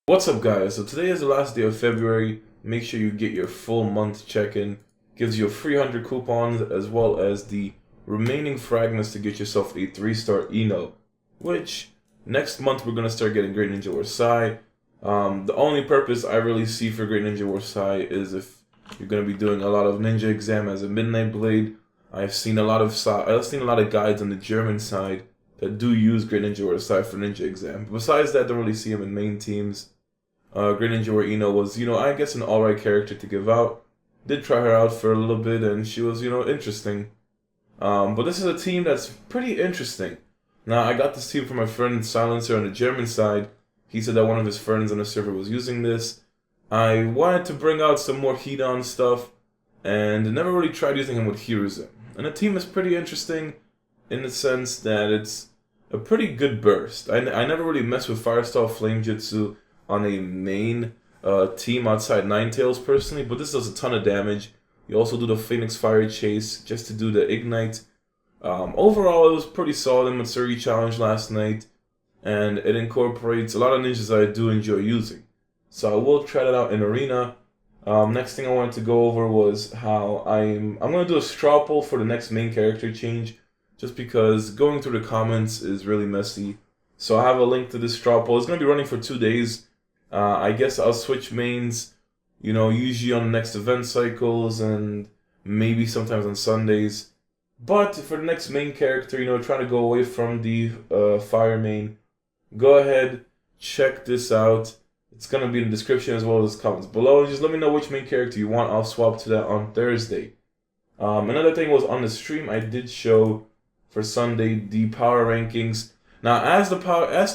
What's up, guys? So today is the last day of February. Make sure you get your full month check-in. Gives you a free 100 coupons as well as the remaining fragments to get yourself a 3-star Eno. Which next month we're gonna start getting Great Ninja War Sai. The only purpose I really see for Great Ninja War Sai is if you're gonna be doing a lot of ninja exam as a Midnight Blade. I've seen a lot of guides on the German side that do use Great Ninja War Sai for ninja exam. Besides that, don't really see him in main teams. Great Ninja War Eno was, I guess an alright character to give out. Did try her out for a little bit, and she was, interesting. But this is a team that's pretty interesting. Now, I got this team from my friend Silencer on the German side. He said that one of his friends on the server was using this. I wanted to bring out some more Hidan stuff, and never really tried using him with Hiruzen. And the team is pretty interesting in the sense that it's a pretty good burst. I never really messed with Firestyle Flame Jutsu on a main team outside Ninetales personally, but this does a ton of damage. You also do the Phoenix Fire Chase just to do the Ignite. Overall, it was pretty solid in Matsuri Challenge last night, and it incorporates a lot of ninjas I do enjoy using. So I will try that out in Arena. Next thing I wanted to go over was how I'm going to do a straw poll for the next main character change, just because going through the comments is really messy. So I have a link to this straw poll. It's going to be running for 2 days. I guess I'll switch mains, usually on the next event cycles and maybe sometimes on Sundays. But for the next main character, trying to go away from the fire main, go ahead, check this out. It's going to be in the description as well as comments below. Just let me know which main character you want. I'll swap to that on Thursday. Another thing was on the stream, I did show for Sunday the power rankings. Now, as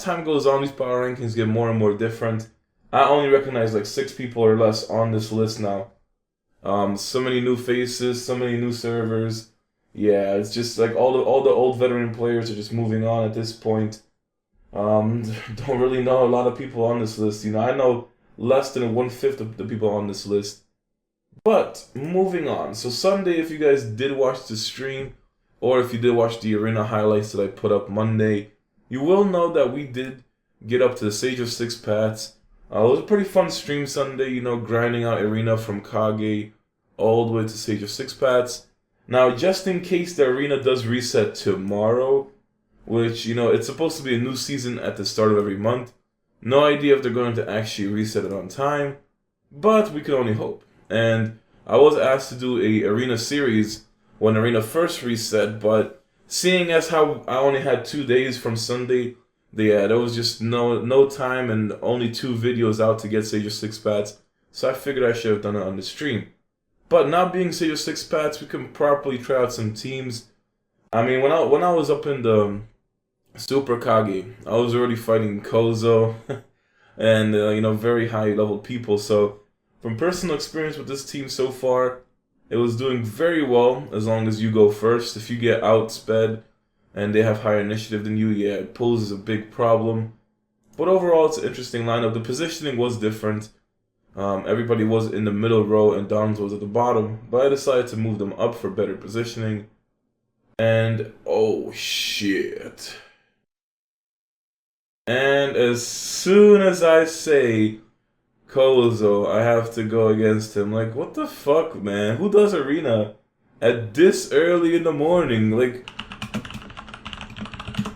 time goes on, these power rankings get more and more different. I only recognize like 6 people or less on this list now. So many new faces, so many new servers. Yeah, it's just like all the old veteran players are just moving on at this point. Don't really know a lot of people on this list. I know less than 1/5 of the people on this list. But moving on. So Sunday, if you guys did watch the stream, or if you did watch the arena highlights that I put up Monday, you will know that we did get up to the Sage of 6 Paths. It was a pretty fun stream Sunday, grinding out arena from Kage all the way to Sage of 6 Paths. Now, just in case the arena does reset tomorrow, which, it's supposed to be a new season at the start of every month. No idea if they're going to actually reset it on time, but we can only hope. And I was asked to do a arena series when arena first reset, but seeing as how I only had 2 days from Sunday, there was just no time and only 2 videos out to get Sage of 6 Paths, so I figured I should have done it on the stream. But now being Sage of 6 Paths, we can properly try out some teams. I mean, when I was up in the Super Kage, I was already fighting Kozo and very high level people. So from personal experience with this team so far, it was doing very well as long as you go first. If you get outsped and they have higher initiative than you, yeah, it poses a big problem. But overall, it's an interesting lineup. The positioning was different. Everybody was in the middle row and Dons was at the bottom, but I decided to move them up for better positioning. And oh shit. And as soon as I say Kozo, I have to go against him. Like, what the fuck, man? Who does arena at this early in the morning? Like,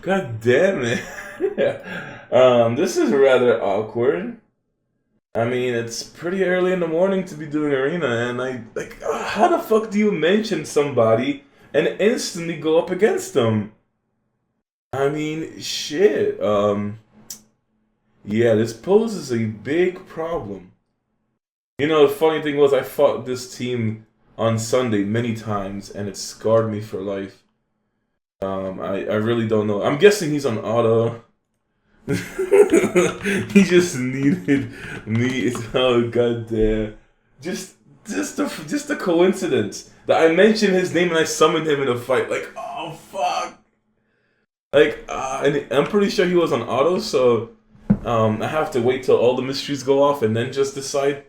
god damn it. This is rather awkward. I mean, it's pretty early in the morning to be doing arena, and how the fuck do you mention somebody and instantly go up against them? I mean, shit. Yeah, this poses a big problem. The funny thing was I fought this team on Sunday many times, and it scarred me for life. I really don't know. I'm guessing he's on auto. He just needed me. Oh goddamn! Just a coincidence that I mentioned his name and I summoned him in a fight. Like, oh fuck! And I'm pretty sure he was on auto, so I have to wait till all the mysteries go off and then just decide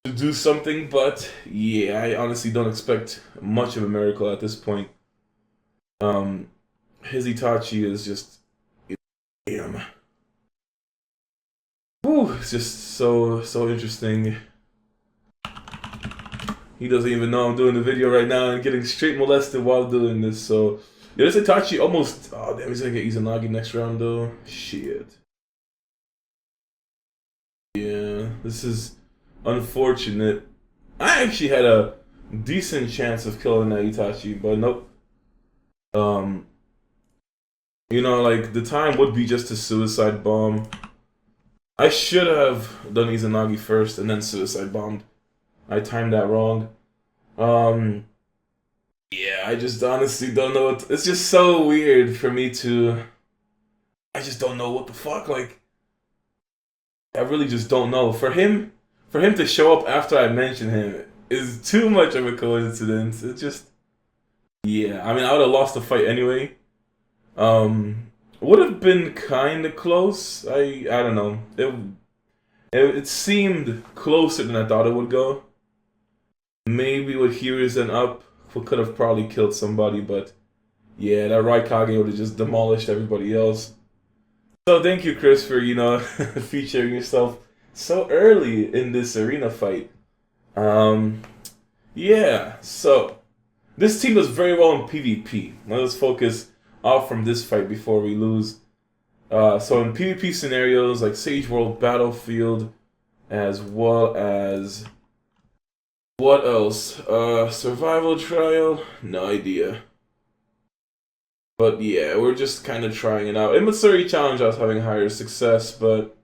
to do something. But yeah, I honestly don't expect much of a miracle at this point. His Itachi is just damn. whew, it's just so interesting. He doesn't even know I'm doing the video right now and getting straight molested while doing this. So yeah, this Itachi almost. Oh damn, he's gonna get Izanagi next round though. Shit. Yeah, this is unfortunate. I actually had a decent chance of killing that Itachi, but nope. You know, like the time would be just a suicide bomb. I should have done Izanagi first and then suicide bombed. I timed that wrong. Um, yeah, I just honestly don't know. It's just so weird for me to. I just don't know what the fuck. Like, I really just don't know. For him to show up after I mention him is too much of a coincidence. It's just, yeah. I mean, I would have lost the fight anyway. Would have been kind of close. I don't know. It seemed closer than I thought it would go. Maybe with Hiruzen up, we could have probably killed somebody, but yeah, that Raikage would have just demolished everybody else. So thank you, Chris, for featuring yourself so early in this arena fight. Um, yeah. So this team does very well in PvP. Let us focus off from this fight before we lose. So in PvP scenarios like Sage World Battlefield, as well as what else? Survival Trial? No idea. But yeah, we're just kind of trying it out. In Matsuri Challenge, I was having higher success, but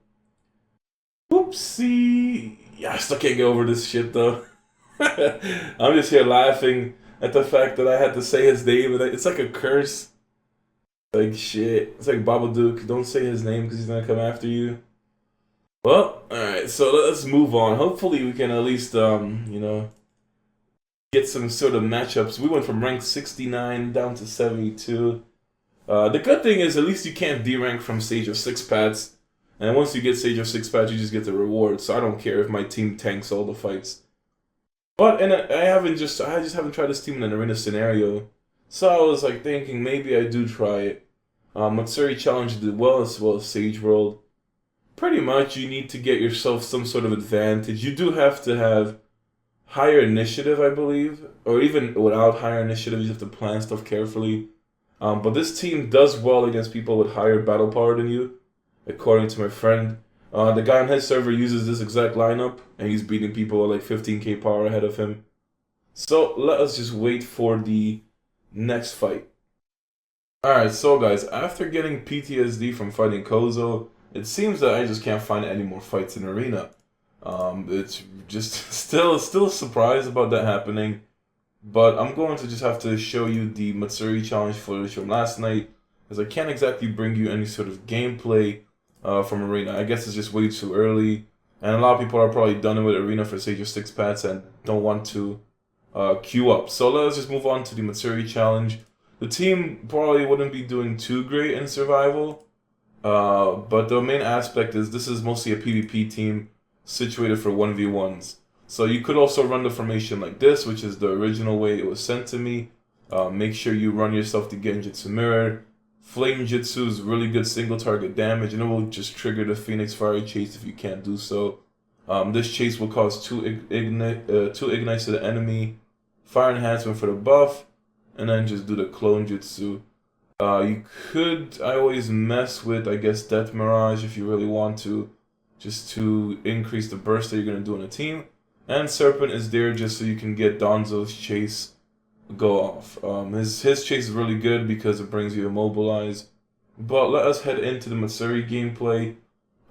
whoopsie. Yeah, I still can't get over this shit though. I'm just here laughing at the fact that I had to say his name, and it's like a curse. Like shit. It's like Babadook. Don't say his name because he's gonna come after you. Well, alright, so let's move on. Hopefully we can at least, get some sort of matchups. We went from rank 69 down to 72. The good thing is at least you can't D-rank from Sage of 6 Pats. And once you get Sage of 6 Pats, you just get the reward. So I don't care if my team tanks all the fights. But I just haven't tried this team in an arena scenario. So I was like thinking maybe I do try it. Matsuri Challenge did well as Sage World. Pretty much you need to get yourself some sort of advantage. You do have to have higher initiative, I believe. Or even without higher initiative, you have to plan stuff carefully. But this team does well against people with higher battle power than you, according to my friend. The guy on his server uses this exact lineup, and he's beating people with like 15k power ahead of him. So let us just wait for the next fight. Alright, so guys, after getting PTSD from fighting Kozo, it seems that I just can't find any more fights in Arena. It's just still surprised about that happening. But I'm going to just have to show you the Matsuri Challenge footage from last night, as I can't exactly bring you any sort of gameplay from Arena. I guess it's just way too early, and a lot of people are probably done with Arena for Sage of 6 Pats and don't want to queue up. So let's just move on to the Matsuri Challenge. The team probably wouldn't be doing too great in survival, but the main aspect is this is mostly a PvP team situated for 1v1s. So you could also run the formation like this, which is the original way it was sent to me. Make sure you run yourself to Genjutsu Mirror. Flame Jutsu is really good single target damage, and it will just trigger the Phoenix Fire Chase if you can't do so. This chase will cause two ignites to the enemy, fire enhancement for the buff, and then just do the clone jutsu. I always mess with, I guess, Death Mirage if you really want to, just to increase the burst that you're going to do in a team. And Serpent is there just so you can get Donzo's chase go off. His chase is really good because it brings you immobilize. But let us head into the Matsuri gameplay.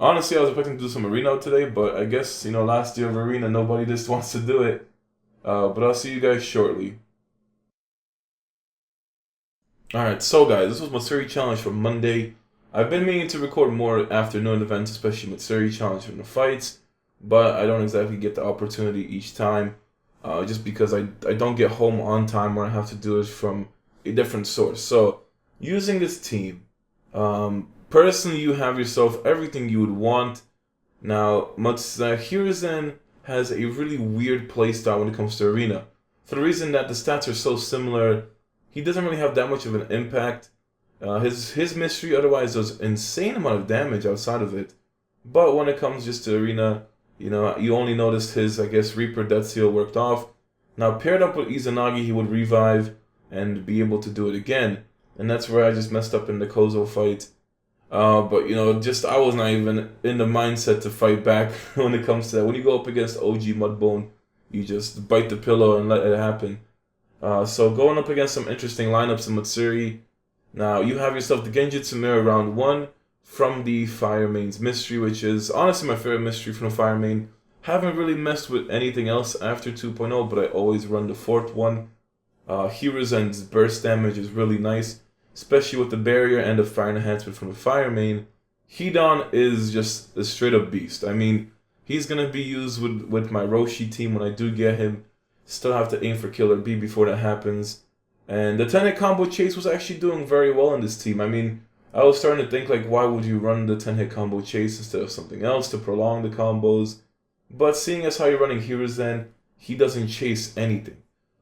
Honestly, I was expecting to do some Arena today, but I guess, last year of Arena, nobody just wants to do it. But I'll see you guys shortly. Alright, so guys, this was Matsuri Challenge for Monday. I've been meaning to record more afternoon events, especially Matsuri Challenge from the fights, but I don't exactly get the opportunity each time, just because I don't get home on time or I have to do it from a different source. So, using this team, personally you have yourself everything you would want. Now, Hiruzen has a really weird playstyle when it comes to Arena. For the reason that the stats are so similar, he doesn't really have that much of an impact. His mystery otherwise does insane amount of damage outside of it, But when it comes just to arena, you only noticed his, I guess, Reaper Death Seal worked off. Now paired up with Izanagi, he would revive and be able to do it again. And that's where I just messed up in the Kozo fight. But just I was not even in the mindset to fight back when it comes to that. When you go up against OG Mudbone, you just bite the pillow and let it happen. So going up against some interesting lineups in Matsuri. Now you have yourself the Genjutsu Mirror round 1 from the Fire Main's Mystery, which is honestly my favorite mystery from the Fire Main. Haven't really messed with anything else after 2.0, but I always run the 4th one. Hiruzen's burst damage is really nice, especially with the barrier and the fire enhancement from the Fire Main. Hidan is just a straight up beast. I mean, he's going to be used with my Roshi team when I do get him. Still have to aim for Killer B before that happens. And the 10-hit combo chase was actually doing very well in this team. I mean, I was starting to think, like, why would you run the 10-hit combo chase instead of something else to prolong the combos? But seeing as how you're running Hiruzen, he doesn't chase anything.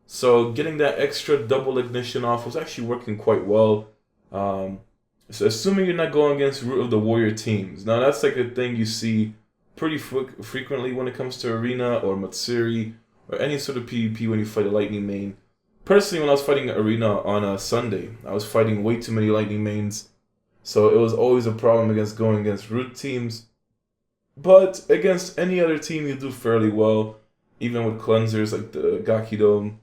So getting that extra double ignition off was actually working quite well. So assuming you're not going against Root of the Warrior teams. Now that's like a thing you see pretty frequently when it comes to Arena or Matsuri or any sort of PvP when you fight a Lightning main. Personally, when I was fighting Arena on a Sunday, I was fighting way too many Lightning mains. So it was always a problem going against Root teams. But against any other team, you do fairly well. Even with cleansers like the Gakido,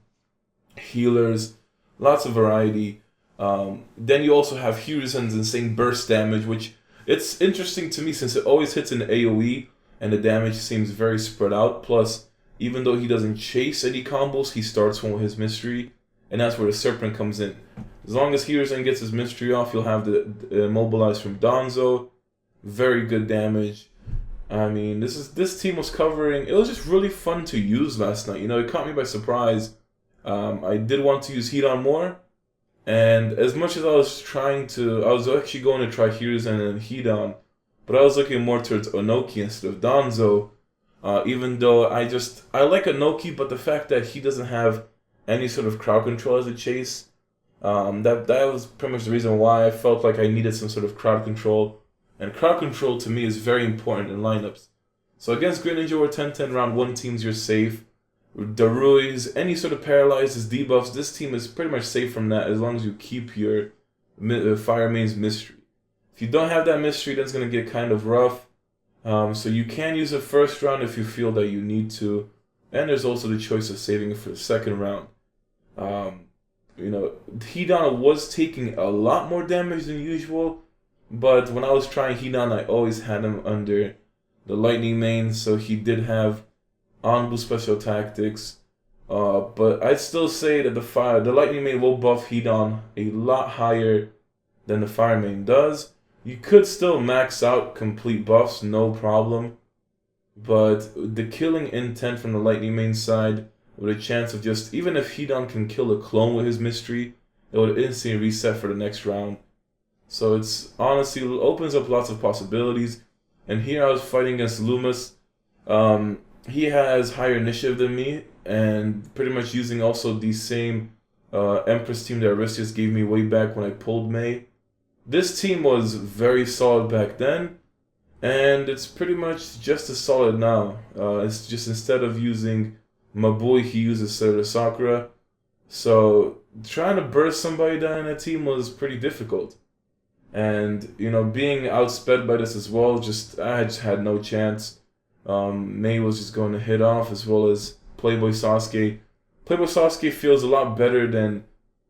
healers, lots of variety. Then you also have Hiruzen's insane burst damage, which it's interesting to me since it always hits an AoE and the damage seems very spread out. Plus, even though he doesn't chase any combos, he starts one with his mystery, and that's where the Serpent comes in. As long as Hiruzen gets his mystery off, you'll have the immobilize from Danzo. Very good damage. I mean, this team was covering. It was just really fun to use last night. It caught me by surprise. I did want to use Hidan more, and as much as I was actually going to try Hiruzen and Hidan, but I was looking more towards Onoki instead of Danzo. Even though I like Onoki, but the fact that he doesn't have any sort of crowd control as a chase, that was pretty much the reason why I felt like I needed some sort of crowd control. And crowd control to me is very important in lineups. So against Great Ninja War 10-10 round 1 teams, you're safe. Darui's, any sort of paralyzes, debuffs, this team is pretty much safe from that as long as you keep your Fire Main's mystery. If you don't have that mystery, then it's going to get kind of rough. So you can use it first round if you feel that you need to. And there's also the choice of saving it for the second round. Hidan was taking a lot more damage than usual. But when I was trying Hidan, I always had him under the Lightning main, so he did have Anbu special tactics. But I'd still say that the Lightning main will buff Hidan a lot higher than the Fire main does. You could still max out complete buffs, no problem. But the killing intent from the Lightning main side, with a chance of even if Hidan can kill a clone with his mystery, it would instantly reset for the next round. So it's honestly opens up lots of possibilities. And here I was fighting against Loomis. He has higher initiative than me, and pretty much using also the same Empress team that Aristius gave me way back when I pulled May. This team was very solid back then, and it's pretty much just as solid now. It's just instead of using Mabui, he uses Sarah Sakura. So trying to burst somebody down in a team was pretty difficult. And, being outsped by this as well, I just had no chance. May was just going to hit off, as well as Playboy Sasuke. Playboy Sasuke feels a lot better than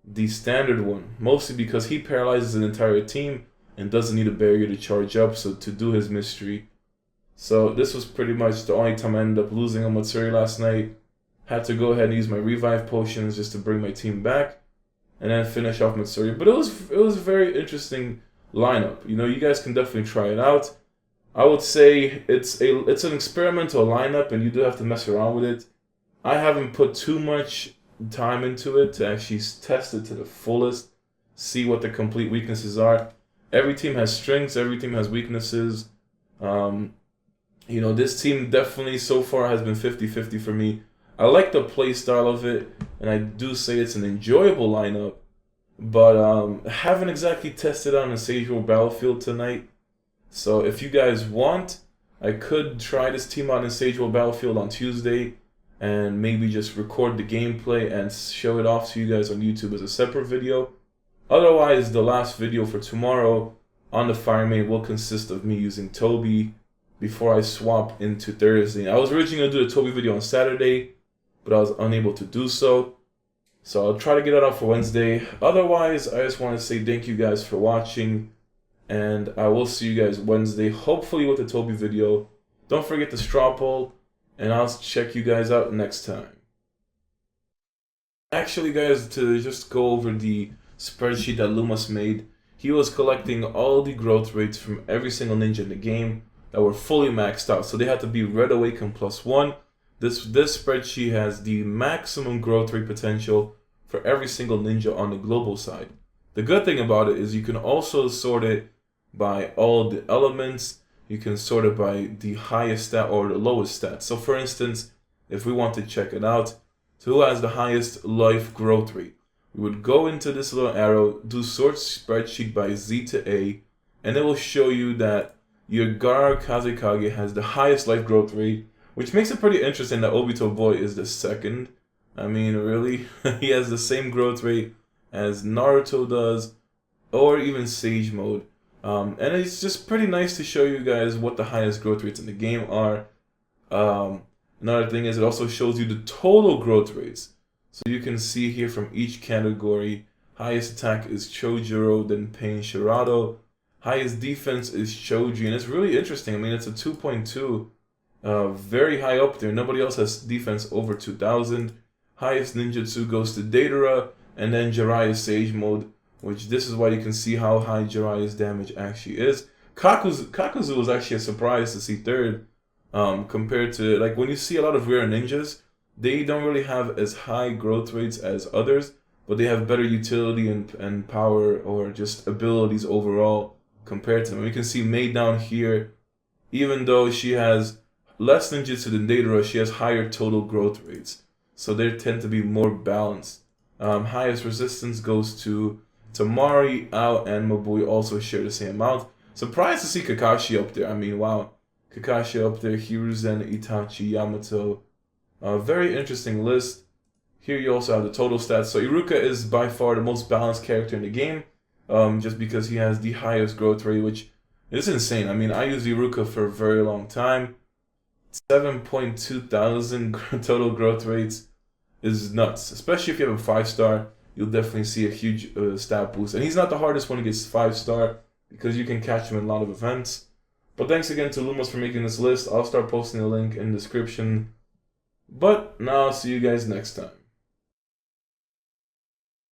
the standard one, mostly because he paralyzes an entire team and doesn't need a barrier to charge up to do his mystery. So this was pretty much the only time I ended up losing on Matsuri last night. Had to go ahead and use my revive potions just to bring my team back, and then finish off Matsuri. But it was a very interesting lineup. You guys can definitely try it out. I would say it's an experimental lineup, and you do have to mess around with it. I haven't put too much time into it to actually test it to the fullest, see what the complete weaknesses are. Every team has strengths, every team has weaknesses. This team definitely so far has been 50-50 for me. I like the play style of it, and I do say it's an enjoyable lineup. But haven't exactly tested on a Sage World Battlefield tonight. So if you guys want, I could try this team out in Sage World Battlefield on Tuesday and maybe just record the gameplay and show it off to you guys on YouTube as a separate video. Otherwise, the last video for tomorrow on the Fire Main will consist of me using Toby before I swap into Thursday. I was originally going to do the Toby video on Saturday, but I was unable to do so. So I'll try to get it out for Wednesday. Otherwise, I just want to say thank you guys for watching. And I will see you guys Wednesday, hopefully with the Toby video. Don't forget the straw poll, and I'll check you guys out next time. Actually, guys, to just go over the spreadsheet that Lumos made, he was collecting all the growth rates from every single ninja in the game that were fully maxed out. So they had to be Red Awaken +1. This spreadsheet has the maximum growth rate potential for every single ninja on the global side. The good thing about it is you can also sort it by all the elements. You can sort it by the highest stat or the lowest stat. So for instance, if we want to check it out, so who has the highest life growth rate? We would go into this little arrow, do sort spreadsheet by Z to A, and it will show you that your Gar Kazekage has the highest life growth rate, which makes it pretty interesting that Obito Boy is the second. I mean, really? He has the same growth rate as Naruto does, or even Sage Mode. And it's just pretty nice to show you guys what the highest growth rates in the game are. Another thing is it also shows you the total growth rates. So you can see here from each category, highest attack is Chojuro, then Pain Shirado. Highest defense is Choji, and it's really interesting. I mean, it's a 2.2, very high up there. Nobody else has defense over 2,000. Highest ninjutsu goes to Deidara, and then Jiraiya's Sage Mode, which this is why you can see how high Jiraiya's damage actually is. Kakuzu was actually a surprise to see third, compared to, like, when you see a lot of rare ninjas, they don't really have as high growth rates as others, but they have better utility and power or just abilities overall compared to them. We can see Mei down here, even though she has less ninjutsu than Deidara, she has higher total growth rates. So they tend to be more balanced. Highest resistance goes to Tamari, Ao, and Mabui also share the same amount. Surprised to see Kakashi up there. I mean, wow. Kakashi up there, Hiruzen, Itachi, Yamato. Very interesting list. Here you also have the total stats. So Iruka is by far the most balanced character in the game, just because he has the highest growth rate, which is insane. I mean, I use Iruka for a very long time. 7.2 thousand total growth rates is nuts. Especially if you have a 5-star, you'll definitely see a huge stat boost. And he's not the hardest one to get 5-star because you can catch him in a lot of events. But thanks again to Lumos for making this list. I'll start posting the link in the description. But now I'll see you guys next time.